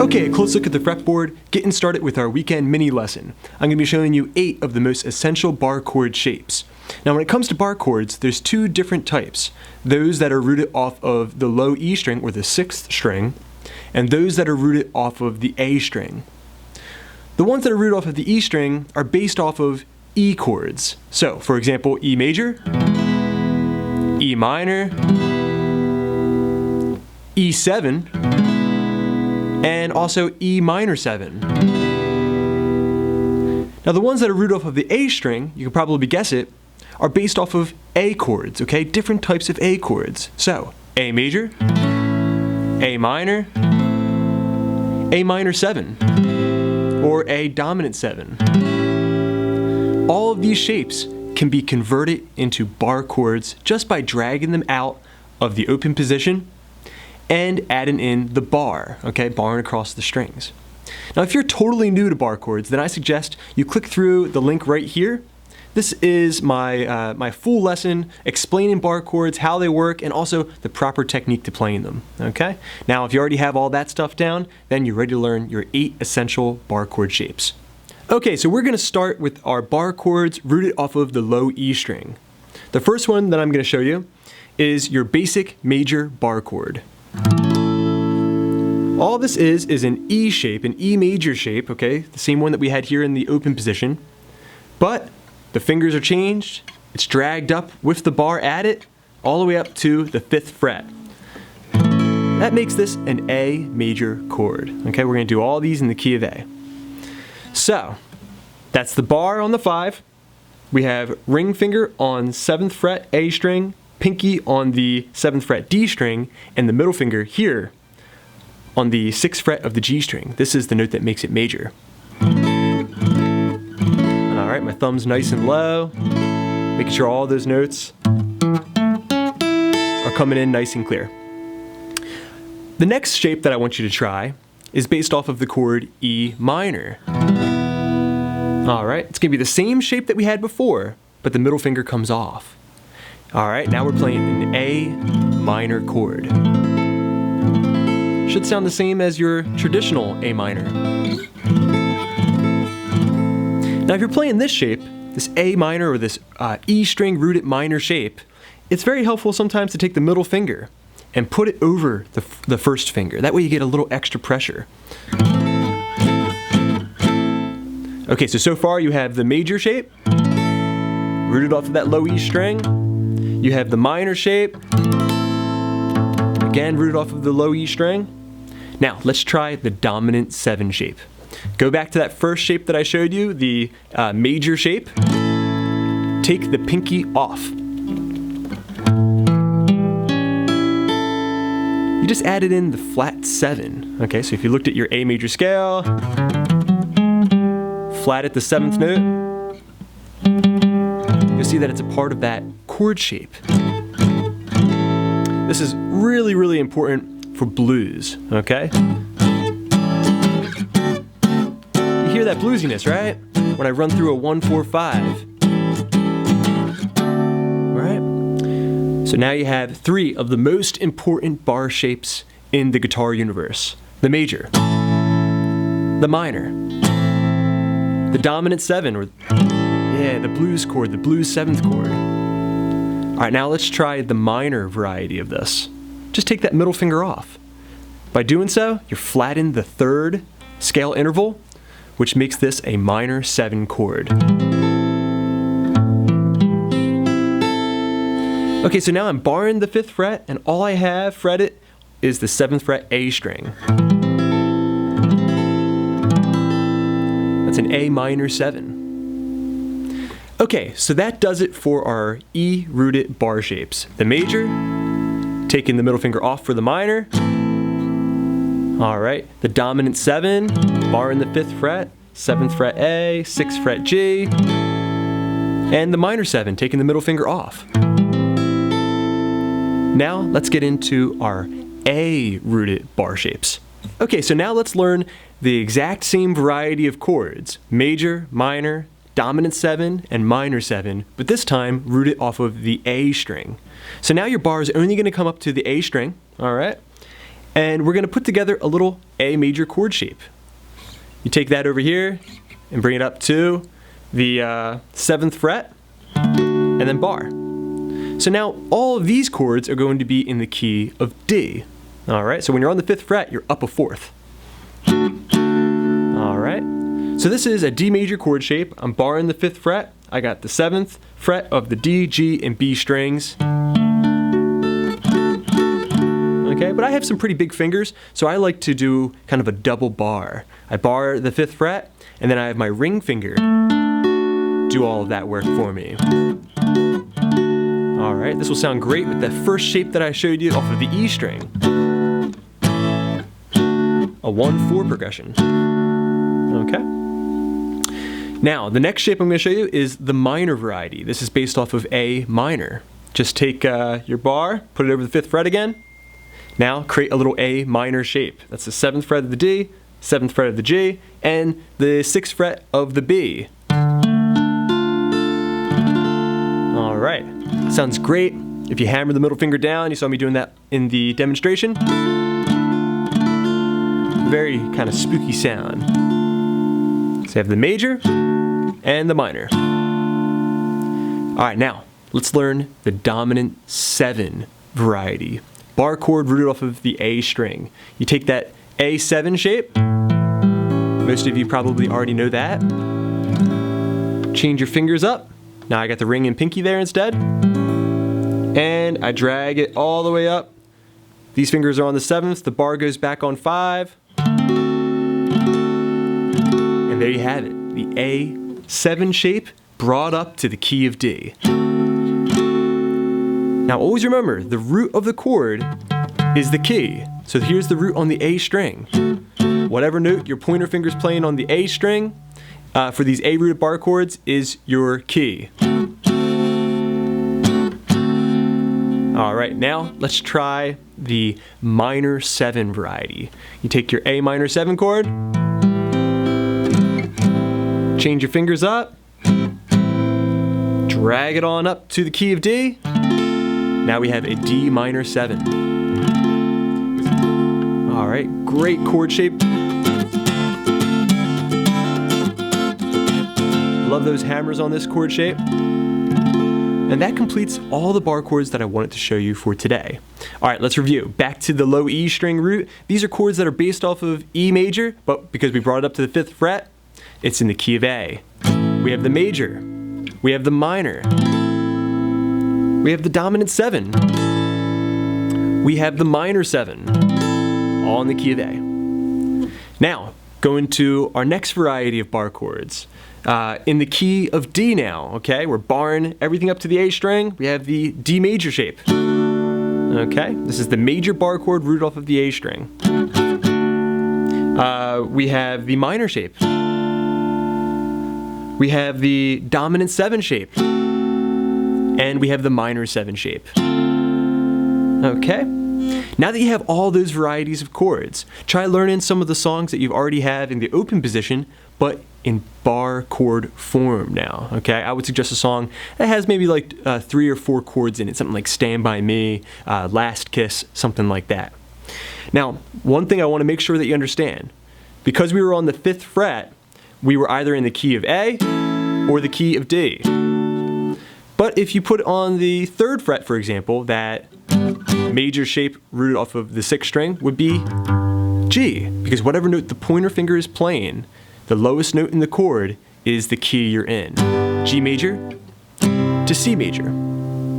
Okay, a close look at the fretboard, getting started with our weekend mini lesson. I'm going to be showing you 8 of the most essential bar chord shapes. Now when it comes to bar chords, there's 2 different types. Those that are rooted off of the low E string or the 6th string, and those that are rooted off of the A string. The ones that are rooted off of the E string are based off of E chords. So, for example, E major, E minor, E7, and also E minor 7. Now the ones that are rooted off of the A string, you can probably guess it, are based off of A chords, okay? Different types of A chords. So, A major, A minor 7, or A dominant 7. All of these shapes can be converted into bar chords just by dragging them out of the open position and adding in the bar, okay, barring across the strings. Now if you're totally new to bar chords, then I suggest you click through the link right here. This is my full lesson explaining bar chords, how they work, and also the proper technique to playing them, okay? Now if you already have all that stuff down, then you're ready to learn your 8 essential bar chord shapes. Okay, so we're gonna start with our bar chords rooted off of the low E string. The first one that I'm gonna show you is your basic major bar chord. All this is an E shape, an E major shape, okay? The same one that we had here in the open position. But the fingers are changed, it's dragged up with the bar added, all the way up to the 5th fret. That makes this an A major chord, okay? We're gonna do all these in the key of A. So, that's the bar on the 5. We have ring finger on 7th fret A string, pinky on the 7th fret D string, and the middle finger here on the 6th fret of the G string. This is the note that makes it major. Alright, my thumb's nice and low, making sure all those notes are coming in nice and clear. The next shape that I want you to try is based off of the chord E minor. Alright, it's going to be the same shape that we had before, but the middle finger comes off. Alright, now we're playing an A minor chord. Should sound the same as your traditional A minor. Now if you're playing this shape, this A minor or this E string rooted minor shape, it's very helpful sometimes to take the middle finger and put it over the first finger. That way you get a little extra pressure. Okay, so far you have the major shape, rooted off of that low E string. You have the minor shape, again rooted off of the low E string. Now let's try the dominant 7 shape. Go back to that first shape that I showed you, the major shape. Take the pinky off. You just added in the flat 7. Okay, so if you looked at your A major scale, flat at the 7th note, you'll see that it's a part of that chord shape. This is really, really important for blues, okay? You hear that bluesiness, right? When I run through a 1-4-5. Right? So now you have 3 of the most important bar shapes in the guitar universe. The major, the minor, the dominant 7, or the blues chord, the blues 7th chord. Alright, now let's try the minor variety of this. Just take that middle finger off. By doing so, you're flattening the 3rd scale interval, which makes this a minor 7 chord. Okay, so now I'm barring the 5th fret, and all I have fretted is the 7th fret A string. That's an A minor 7. Okay, so that does it for our E rooted bar shapes. The major, taking the middle finger off for the minor. Alright, the dominant 7, barring the 5th fret, 7th fret A, 6th fret G, and the minor 7, taking the middle finger off. Now let's get into our A rooted bar shapes. Okay, so now let's learn the exact same variety of chords, major, minor, dominant 7, and minor 7, but this time rooted off of the A string. So now your bar is only going to come up to the A string, alright? And we're going to put together a little A major chord shape. You take that over here and bring it up to the 7th fret, and then bar. So now all of these chords are going to be in the key of D. All right, so when you're on the 5th fret, you're up a 4th. All right, so this is a D major chord shape. I'm barring the 5th fret. I got the 7th fret of the D, G, and B strings. Okay, but I have some pretty big fingers, so I like to do kind of a double bar. I bar the 5th fret, and then I have my ring finger do all of that work for me. All right, this will sound great with that first shape that I showed you off of the E string. A 1-4 progression. Okay. Now, the next shape I'm going to show you is the minor variety. This is based off of A minor. Just take your bar, put it over the 5th fret again. Now, create a little A minor shape. That's the 7th fret of the D, 7th fret of the G, and the 6th fret of the B. All right, sounds great. If you hammer the middle finger down, you saw me doing that in the demonstration. Very kind of spooky sound. So you have the major and the minor. All right, now let's learn the dominant 7 variety. Bar chord rooted off of the A string. You take that A7 shape. Most of you probably already know that. Change your fingers up. Now I got the ring and pinky there instead. And I drag it all the way up. These fingers are on the 7th, the bar goes back on 5. And there you have it, the A7 shape brought up to the key of D. Now always remember, the root of the chord is the key. So here's the root on the A string. Whatever note your pointer finger's playing on the A string, for these A rooted bar chords is your key. All right, now let's try the minor 7 variety. You take your A minor 7 chord, change your fingers up, drag it on up to the key of D. Now we have a D minor 7. All right, great chord shape. Love those hammers on this chord shape. And that completes all the bar chords that I wanted to show you for today. All right, let's review. Back to the low E string root. These are chords that are based off of E major, but because we brought it up to the 5th fret, it's in the key of A. We have the major. We have the minor. We have the dominant 7. We have the minor 7, all in the key of A. Now, going to our next variety of bar chords. In the key of D now, okay? We're barring everything up to the A string. We have the D major shape. Okay, this is the major bar chord rooted off of the A string. We have the minor shape. We have the dominant 7 shape. And we have the minor 7 shape. Okay, now that you have all those varieties of chords, try learning some of the songs that you already have in the open position, but in bar chord form now, okay? I would suggest a song that has maybe like 3 or 4 chords in it, something like Stand By Me, Last Kiss, something like that. Now, one thing I want to make sure that you understand, because we were on the 5th fret, we were either in the key of A or the key of D. But if you put on the 3rd fret, for example, that major shape rooted off of the 6th string would be G, because whatever note the pointer finger is playing, the lowest note in the chord is the key you're in. G major to C major.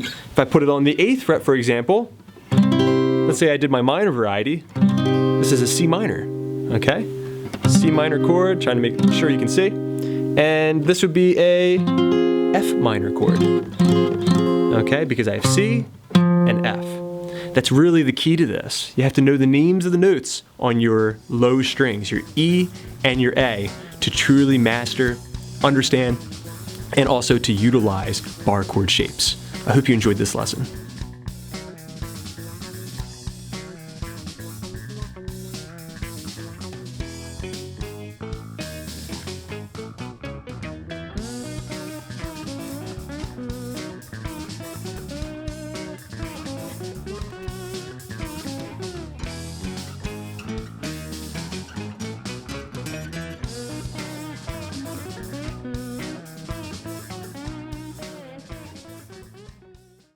If I put it on the 8th fret, for example, let's say I did my minor variety, this is a C minor, okay? C minor chord, trying to make sure you can see. And this would be a F minor chord, okay? Because I have C and F. That's really the key to this. You have to know the names of the notes on your low strings, your E and your A, to truly master, understand, and also to utilize bar chord shapes. I hope you enjoyed this lesson.